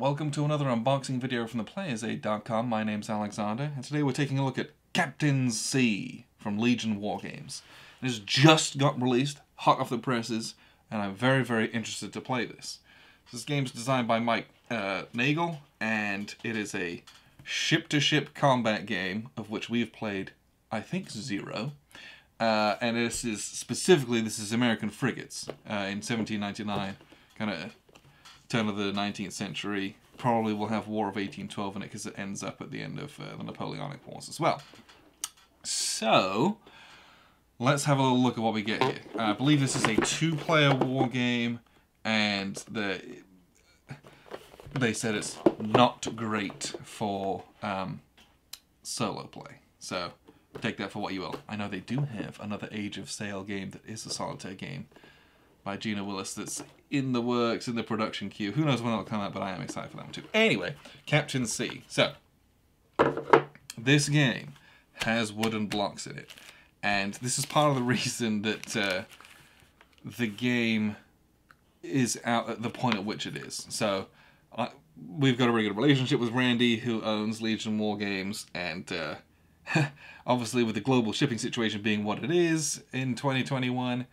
welcome to another unboxing video from theplayersaid.com. My name's Alexander, and today we're taking a look at Captain C from Legion Wargames. It has just got released, hot off the presses, and I'm very, very interested to play this. This game's designed by Mike Nagel, and it is a ship-to-ship combat game, of which we've played, I think, 0. And this is American Frigates in 1799, kind of turn of the 19th century. Probably will have War of 1812 in it because it ends up at the end of the Napoleonic Wars as well. So, let's have a little look at what we get here. I believe this is a 2-player war game, and they said it's not great for solo play. So, take that for what you will. I know they do have another Age of Sail game that is a solitaire game by Gina Willis that's in the works, in the production queue. Who knows when that'll come out, but I am excited for that one too. Anyway, Captain C. So, this game has wooden blocks in it. And this is part of the reason that the game is out at the point at which it is. So, we've got a really good relationship with Randy, who owns Legion Wargames, and obviously with the global shipping situation being what it is in 2021,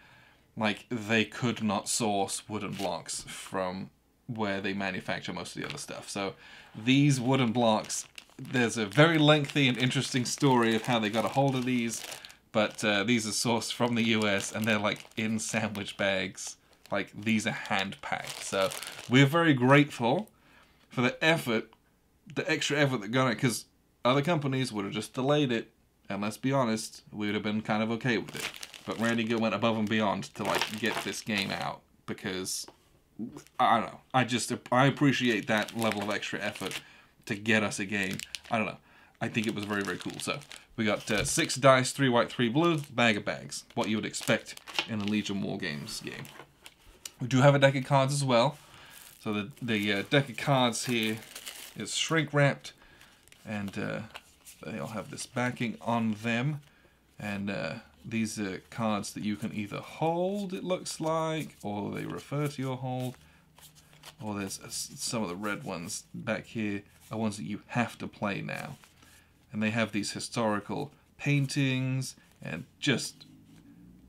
like, they could not source wooden blocks from where they manufacture most of the other stuff. So these wooden blocks, there's a very lengthy and interesting story of how they got a hold of these, but these are sourced from the US, and they're like in sandwich bags. Like, these are hand-packed. So we're very grateful for the effort, the extra effort that got it, because other companies would have just delayed it, and let's be honest, we would have been kind of okay with it. But Randy Gill went above and beyond to, like, get this game out, because, I don't know, I appreciate that level of extra effort to get us a game. I don't know, I think it was very, very cool. So, we got 6 dice, 3 white, 3 blue, bag of bags, what you would expect in a Legion Wargames game. We do have a deck of cards as well. So the deck of cards here is shrink wrapped, and they all have this backing on them, and these are cards that you can either hold, it looks like, or they refer to your hold, or there's some of the red ones back here are ones that you have to play now. And they have these historical paintings, and just,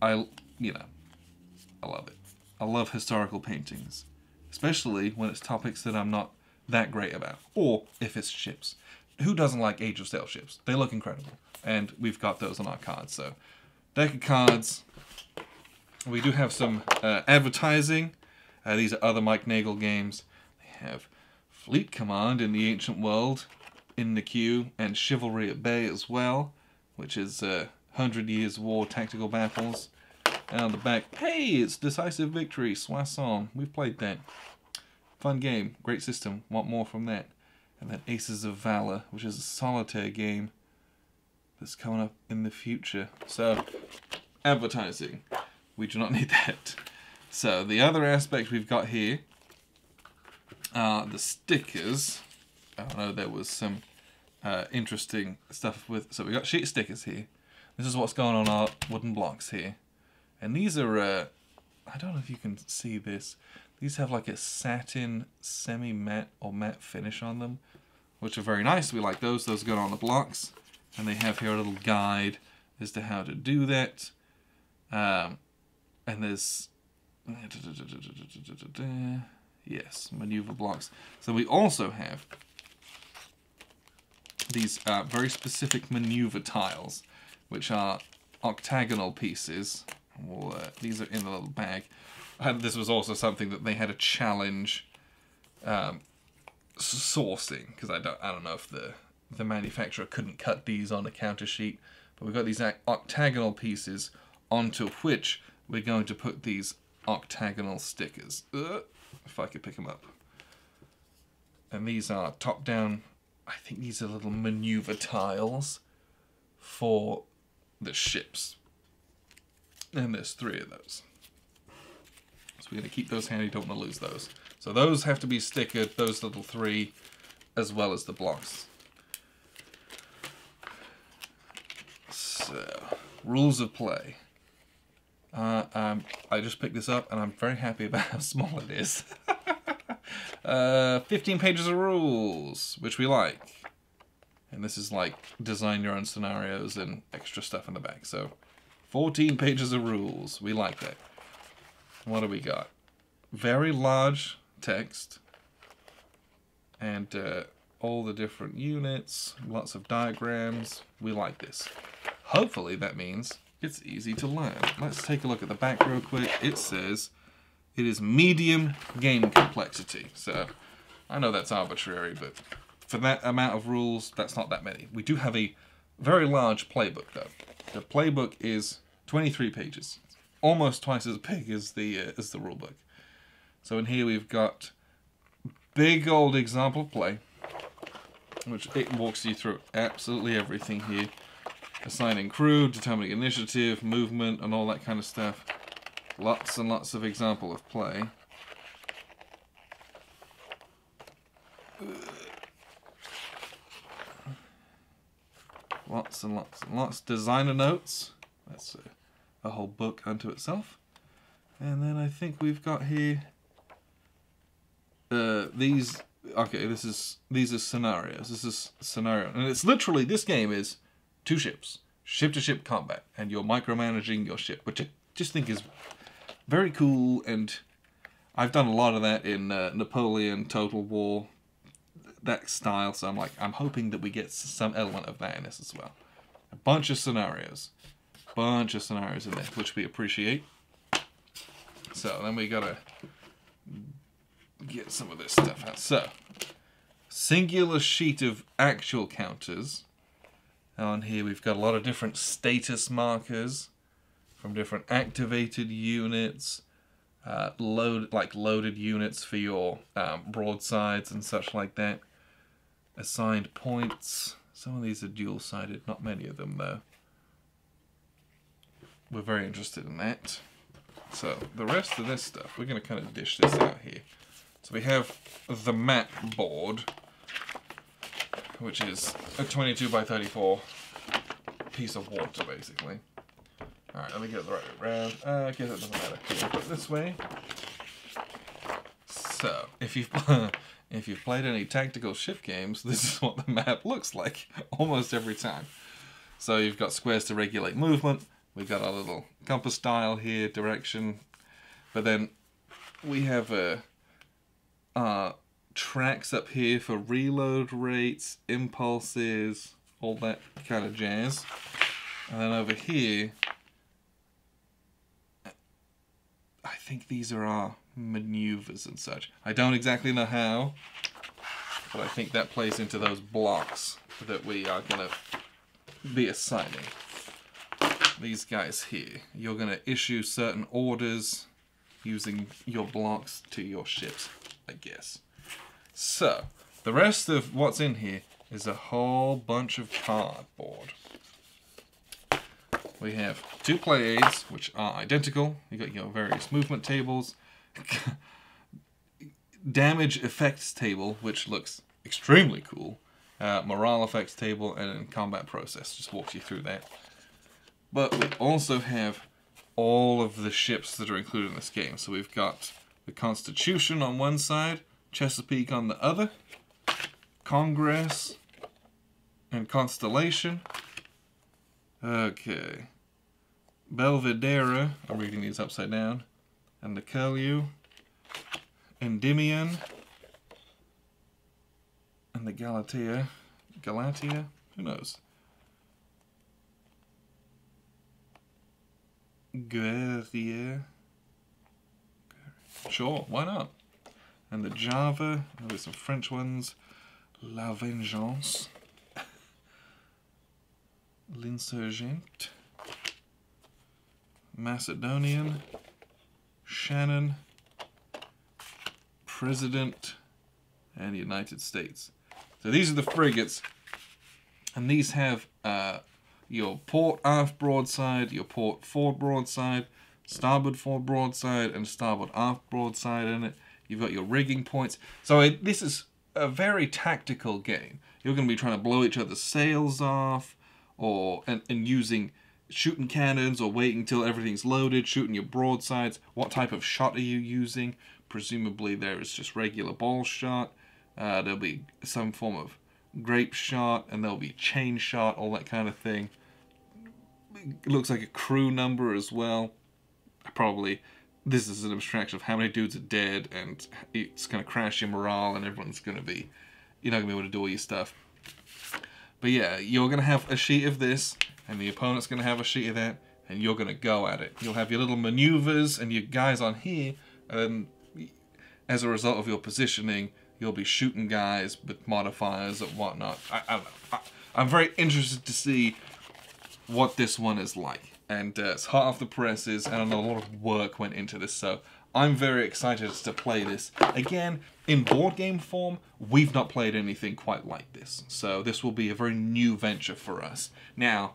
I love it. I love historical paintings, especially when it's topics that I'm not that great about, or if it's ships. Who doesn't like Age of Sail ships? They look incredible, and we've got those on our cards. So, deck of cards. We do have some advertising. These are other Mike Nagel games. They have Fleet Command in the Ancient World in the queue, and Chivalry at Bay as well, which is 100 Years War Tactical Battles. And on the back, hey, it's Decisive Victory, Soissons. We've played that. Fun game, great system, want more from that. And then Aces of Valor, which is a solitaire game that's coming up in the future. So, advertising. We do not need that. So, the other aspect we've got here are the stickers. I know there was some interesting stuff with... So, we got sheet stickers here. This is what's going on our wooden blocks here. And these are, I don't know if you can see this. These have like a satin semi-matte or matte finish on them, which are very nice. We like those. Those go on the blocks. And they have here a little guide as to how to do that. And there's... Yes, maneuver blocks. So we also have these very specific maneuver tiles, which are octagonal pieces. Well, these are in the little bag. And this was also something that they had a challenge sourcing, because I don't know if the manufacturer couldn't cut these on a counter sheet, but we've got these octagonal pieces onto which we're going to put these octagonal stickers. If I could pick them up. And these are top down, I think these are little maneuver tiles for the ships. And there's 3 of those. So we're going to keep those handy, don't want to lose those. So those have to be stickered, those little 3, as well as the blocks. So, rules of play. I just picked this up, and I'm very happy about how small it is. 15 pages of rules, which we like. And this is like design your own scenarios and extra stuff in the back. So 14 pages of rules. We like that. What do we got? Very large text. And all the different units. Lots of diagrams. We like this. Hopefully that means it's easy to learn. Let's take a look at the back real quick. It says it is medium game complexity. So I know that's arbitrary, but for that amount of rules, that's not that many. We do have a very large playbook, though. The playbook is 23 pages, almost twice as big as the rulebook. So in here we've got big old example play, which it walks you through absolutely everything here. Assigning crew, determining initiative, movement, and all that kind of stuff. Lots and lots of example of play. Lots and lots and lots. Designer notes. That's a whole book unto itself. And then I think we've got here these. Okay, these are scenarios. This is scenario, and it's literally, this game is 2 ships, ship-to-ship combat, and you're micromanaging your ship, which I just think is very cool. And I've done a lot of that in Napoleon, Total War, that style. So I'm hoping that we get some element of that in this as well. A bunch of scenarios in there, which we appreciate. So then we gotta get some of this stuff out. So, singular sheet of actual counters. On here we've got a lot of different status markers from different activated units, loaded units for your broadsides and such like that. Assigned points. Some of these are dual-sided, not many of them though. We're very interested in that. So the rest of this stuff, we're going to kind of dish this out here. So we have the map board, which is a 22 by 34 piece of water, basically. Alright, let me get it the right way around. I guess it doesn't matter. We'll put it this way. So, if you've played any tactical ship games, this is what the map looks like almost every time. So you've got squares to regulate movement. We've got our little compass dial here, direction. But then we have tracks up here for reload rates, impulses, all that kind of jazz. And then over here, I think these are our maneuvers and such. I don't exactly know how, but I think that plays into those blocks that we are going to be assigning. These guys here, you're going to issue certain orders using your blocks to your ships, I guess. So, the rest of what's in here is a whole bunch of cardboard. We have 2 play aids, which are identical. You got your various movement tables. Damage effects table, which looks extremely cool. Morale effects table, and combat process. Just walks you through that. But we also have all of the ships that are included in this game. So we've got the Constitution on one side, Chesapeake on the other, Congress, and Constellation. Okay. Belvedere, I'm reading these upside down, and the Curlew, Endymion, and the Galatea, who knows? Guerrier, sure, why not? And the Java, there's some French ones, La Vengeance, L'Insurgent, Macedonian, Shannon, President, and United States. So these are the frigates, and these have your port aft broadside, your port forward broadside, starboard forward broadside, and starboard aft broadside in it. You've got your rigging points. So this is a very tactical game. You're going to be trying to blow each other's sails off, and using shooting cannons, or waiting until everything's loaded, shooting your broadsides. What type of shot are you using? presumably there is just regular ball shot. There'll be some form of grape shot, and there'll be chain shot, all that kind of thing. It looks like a crew number as well. Probably this is an abstraction of how many dudes are dead, and it's going to crash your morale, and everyone's going to be, you're not going to be able to do all your stuff. But yeah, you're going to have a sheet of this, and the opponent's going to have a sheet of that, and you're going to go at it. You'll have your little maneuvers and your guys on here, and as a result of your positioning, you'll be shooting guys with modifiers and whatnot. I'm very interested to see what this one is like. And it's hot off the presses, and I know a lot of work went into this, so I'm very excited to play this. Again, in board game form, we've not played anything quite like this. So this will be a very new venture for us. Now,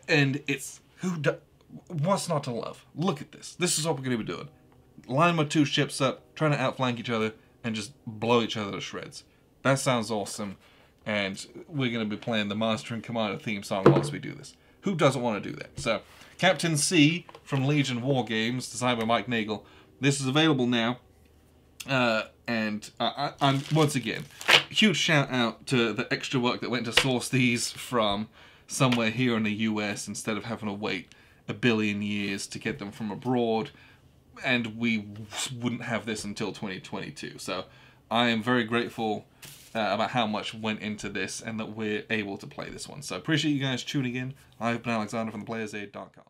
and it's... what's not to love? Look at this. This is what we're going to be doing. Line my two ships up, trying to outflank each other, and just blow each other to shreds. That sounds awesome, and we're going to be playing the Master and Commander theme song whilst we do this. Who doesn't want to do that? So, Captain C from Legion Wargames, designed by Mike Nagel. This is available now, and I'm, once again, huge shout out to the extra work that went to source these from somewhere here in the US instead of having to wait a billion years to get them from abroad. And we wouldn't have this until 2022. So I am very grateful about how much went into this and that we're able to play this one. So appreciate you guys tuning in. I've been Alexander from theplayersaid.com.